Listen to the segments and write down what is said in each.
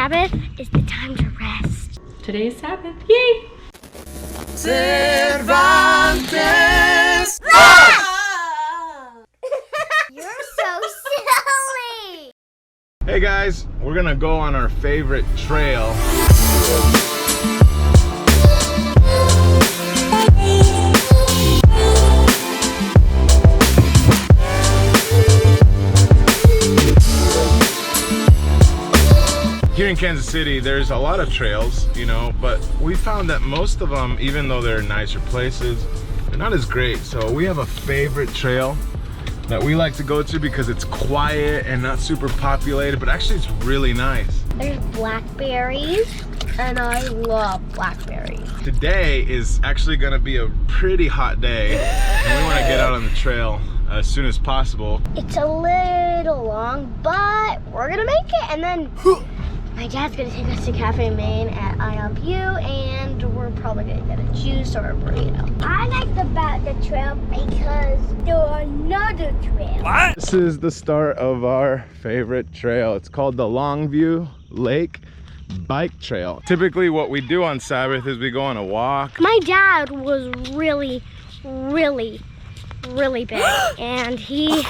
Sabbath is the time to rest. Today's Sabbath, yay! Cervantes! You're so silly! Hey guys, we're gonna go on our favorite trail. Here in Kansas City, there's a lot of trails, you know, but we found that most of them, even though they're nicer places, they're not as great. So we have a favorite trail that we like to go to because it's quiet and not super populated, but actually it's really nice. There's blackberries, and I love blackberries. Today is actually gonna be a pretty hot day, and we wanna get out on the trail as soon as possible. It's a little long, but we're gonna make it, and then my dad's gonna take us to Cafe Maine at IOU, and we're probably gonna get a juice or a burrito. I like the trail because there's another trail. What? This is the start of our favorite trail. It's called the Longview Lake Bike Trail. Typically what we do on Sabbath is we go on a walk. My dad was really big, and he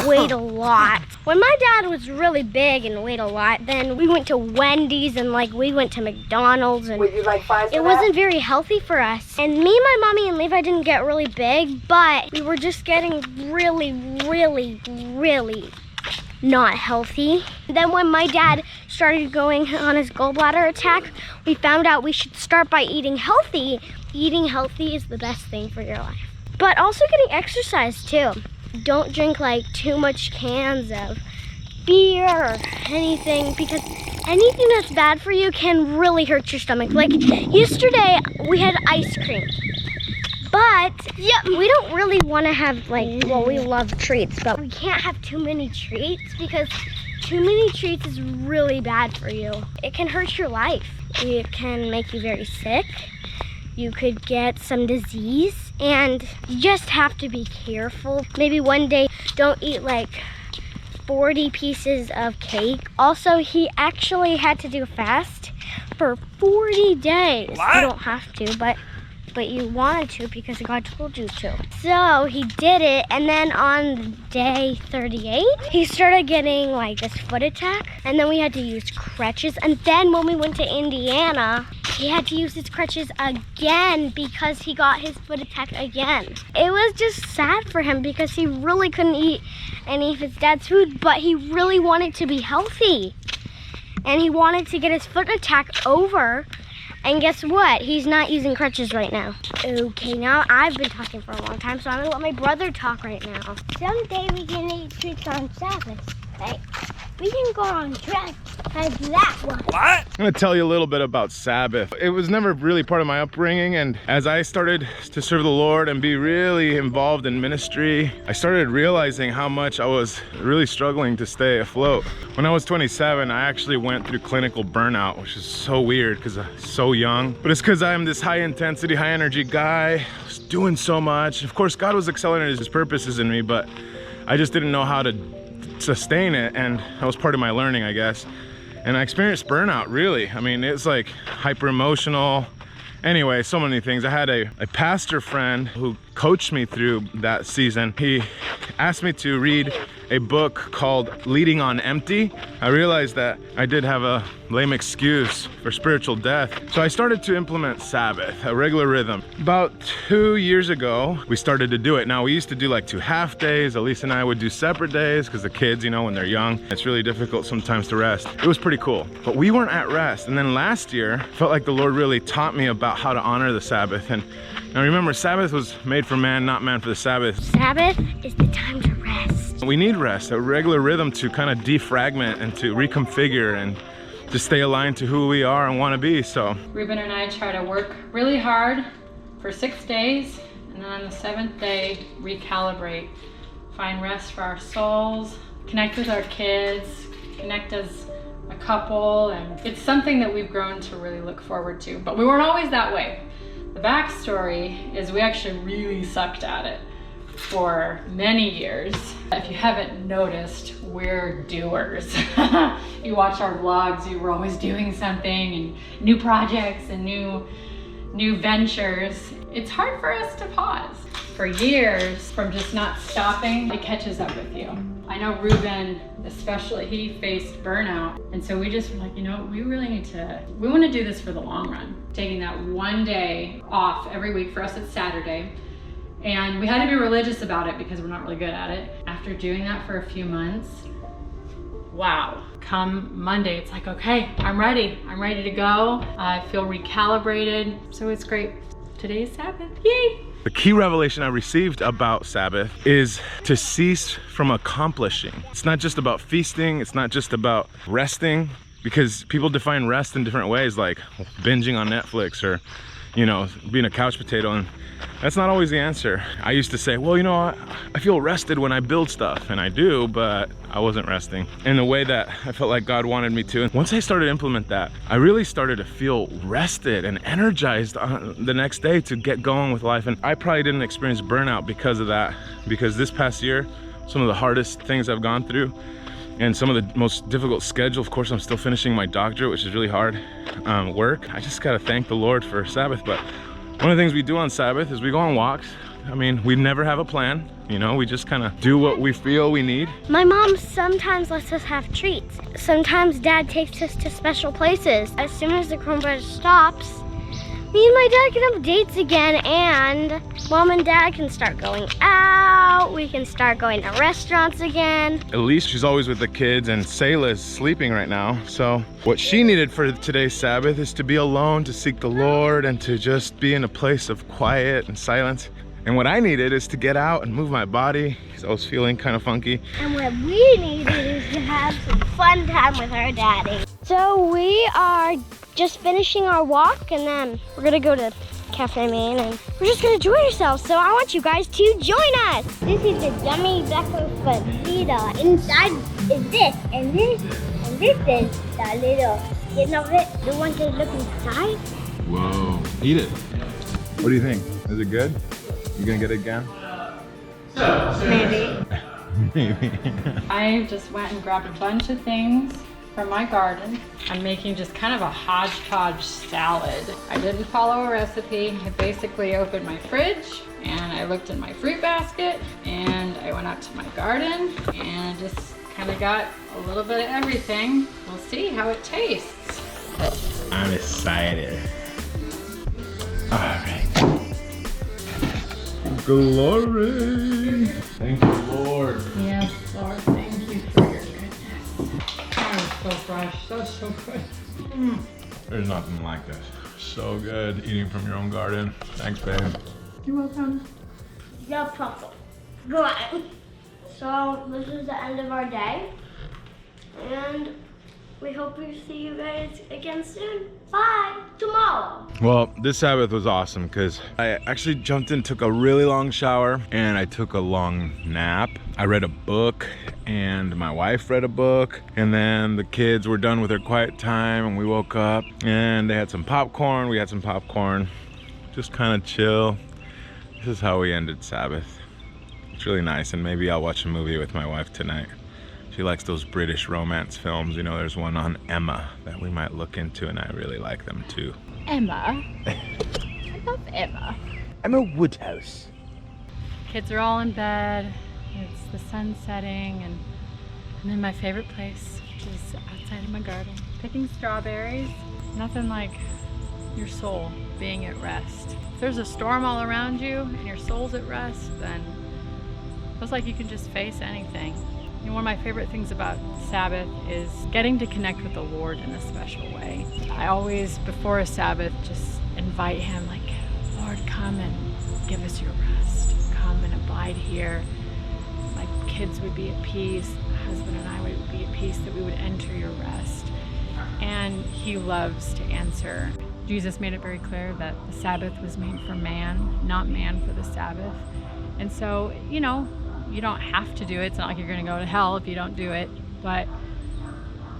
weighed a lot. When my dad was really big and weighed a lot, then we went to Wendy's and we went to McDonald's, and Would you like fries? it wasn't very healthy for us. And me, my mommy, and Levi didn't get really big, but we were just getting really not healthy. Then when my dad started going on his gallbladder attack, we found out we should start by eating healthy. Eating healthy is the best thing for your life. But also getting exercise too. Don't drink too much cans of beer or anything, because anything that's bad for you can really hurt your stomach. Like yesterday we had ice cream, but we don't really want to have well, we love treats, but we can't have too many treats because too many treats is really bad for you. It can hurt your life. It can make you very sick. You could get some disease, and you just have to be careful. Maybe one day don't eat 40 pieces of cake. Also, he actually had to do a fast for 40 days. What? You don't have to, but you wanted to because God told you to. So he did it, and then on day 38, he started getting this foot attack, and then we had to use crutches. And then when we went to Indiana, he had to use his crutches again because he got his foot attack again. It was just sad for him because he really couldn't eat any of his dad's food, but he really wanted to be healthy. And he wanted to get his foot attack over. And guess what? He's not using crutches right now. Okay, now I've been talking for a long time, so I'm gonna let my brother talk right now. Someday we can eat treats on Sabbath, right? We can go on trek like that one. What? I'm gonna tell you a little bit about Sabbath. It was never really part of my upbringing, and as I started to serve the Lord and be really involved in ministry, I started realizing how much I was really struggling to stay afloat. When I was 27, I actually went through clinical burnout, which is so weird because I'm so young. But it's because I'm this high intensity, high energy guy. I was doing so much. Of course, God was accelerating his purposes in me, but I just didn't know how to sustain it, and that was part of my learning, I guess. And I experienced burnout, really. I mean, it's hyper emotional. Anyway, so many things. I had a pastor friend who coached me through that season. He asked me to read a book called Leading on Empty. I realized that I did have a lame excuse for spiritual death. So I started to implement Sabbath, a regular rhythm. About 2 years ago, we started to do it. Now, we used to do 2 half days. Elise and I would do separate days because the kids, when they're young, it's really difficult sometimes to rest. It was pretty cool, but we weren't at rest. And then last year, I felt like the Lord really taught me about how to honor the Sabbath. And now remember, Sabbath was made for man, not man for the Sabbath. Sabbath is the time to rest. We need rest, a regular rhythm to kind of defragment and to reconfigure and to stay aligned to who we are and want to be. So Ruben and I try to work really hard for 6 days, and then on the 7th day, recalibrate, find rest for our souls, connect with our kids, connect as a couple, and it's something that we've grown to really look forward to. But we weren't always that way. The backstory is we actually really sucked at it. for many years. If you haven't noticed, we're doers. You watch our vlogs, we're always doing something, and new projects and new ventures. It's hard for us to pause. For years, from just not stopping, it catches up with you. I know Reuben, especially, he faced burnout. And so we just were like, you know, we want to do this for the long run. Taking that one day off every week, for us it's Saturday. And we had to be religious about it because we're not really good at it. After doing that for a few months, wow. Come Monday, it's like, okay, I'm ready to go. I feel recalibrated, so it's great. Today's Sabbath, yay! The key revelation I received about Sabbath is to cease from accomplishing. It's not just about feasting, it's not just about resting, because people define rest in different ways, like binging on Netflix or, you know, being a couch potato, and that's not always the answer. I used to say, well, you know, I feel rested when I build stuff, and I do, but I wasn't resting in the way that I felt like God wanted me to. And once I started to implement that, I really started to feel rested and energized on the next day to get going with life. And I probably didn't experience burnout because of that, because this past year, some of the hardest things I've gone through and some of the most difficult schedule. Of course, I'm still finishing my doctorate, which is really hard work. I just gotta thank the Lord for Sabbath. But one of the things we do on Sabbath is we go on walks. I mean, we never have a plan, you know, we just kind of do what we feel we need. My mom sometimes lets us have treats. Sometimes Dad takes us to special places. As soon as the coronavirus stops, me and my dad can have dates again, and Mom and Dad can start going out. We can start going to restaurants again. At least she's always with the kids, and Selah is sleeping right now. So what she needed for today's Sabbath is to be alone, to seek the Lord, and to just be in a place of quiet and silence. And what I needed is to get out and move my body, because I was feeling kind of funky. And what we needed is to have some fun time with our daddy. So we are just finishing our walk, and then we're gonna go to Cafe Maine, and we're just gonna enjoy ourselves. So I want you guys to join us. This is the dummy Becco fajita. Inside is this, and this is the little skin of it. The one to look inside. Whoa, eat it. What do you think? Is it good? You gonna get it again? Maybe. Maybe. I just went and grabbed a bunch of things from my garden. I'm making just kind of a hodgepodge salad. I didn't follow a recipe. I basically opened my fridge and I looked in my fruit basket, and I went out to my garden and just kind of got a little bit of everything. We'll see how it tastes. I'm excited. All right. Glory. Thank you, Lord. Yes, Lord, thank you for your goodness. Oh, so fresh, so good. There's nothing like this. So good eating from your own garden. Thanks, babe. You're welcome. No problem. Go on. So this is the end of our day, and we hope we see you guys again soon. Bye. Tomorrow. Well, this Sabbath was awesome because I actually jumped in, took a really long shower, and I took a long nap. I read a book, and my wife read a book, and then the kids were done with their quiet time, and we woke up and they had some popcorn. We had some popcorn, just kind of chill. This is how we ended Sabbath. It's really nice, and maybe I'll watch a movie with my wife tonight. She likes those British romance films. You know, there's one on Emma that we might look into, and I really like them too. Emma? I love Emma. Emma Woodhouse. Kids are all in bed. It's the sun setting, and I'm in my favorite place, which is outside of my garden, picking strawberries. Nothing like your soul being at rest. If there's a storm all around you and your soul's at rest, then it feels like you can just face anything. And one of my favorite things about Sabbath is getting to connect with the Lord in a special way. I always, before a Sabbath, just invite him, like, Lord, come and give us your rest. Come and abide here. My kids would be at peace, my husband and I would be at peace, that we would enter your rest. And he loves to answer. Jesus made it very clear that the Sabbath was made for man, not man for the Sabbath. And so, you know, you don't have to do it. It's not like you're going to go to hell if you don't do it. But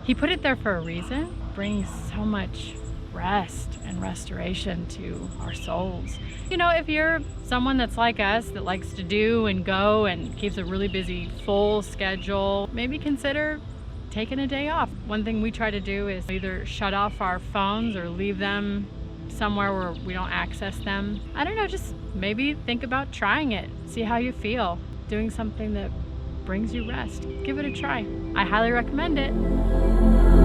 he put it there for a reason. It brings so much rest and restoration to our souls. You know, if you're someone that's like us, that likes to do and go and keeps a really busy, full schedule, maybe consider taking a day off. One thing we try to do is either shut off our phones or leave them somewhere where we don't access them. I don't know, just maybe think about trying it. See how you feel. Doing something that brings you rest. Give it a try. I highly recommend it.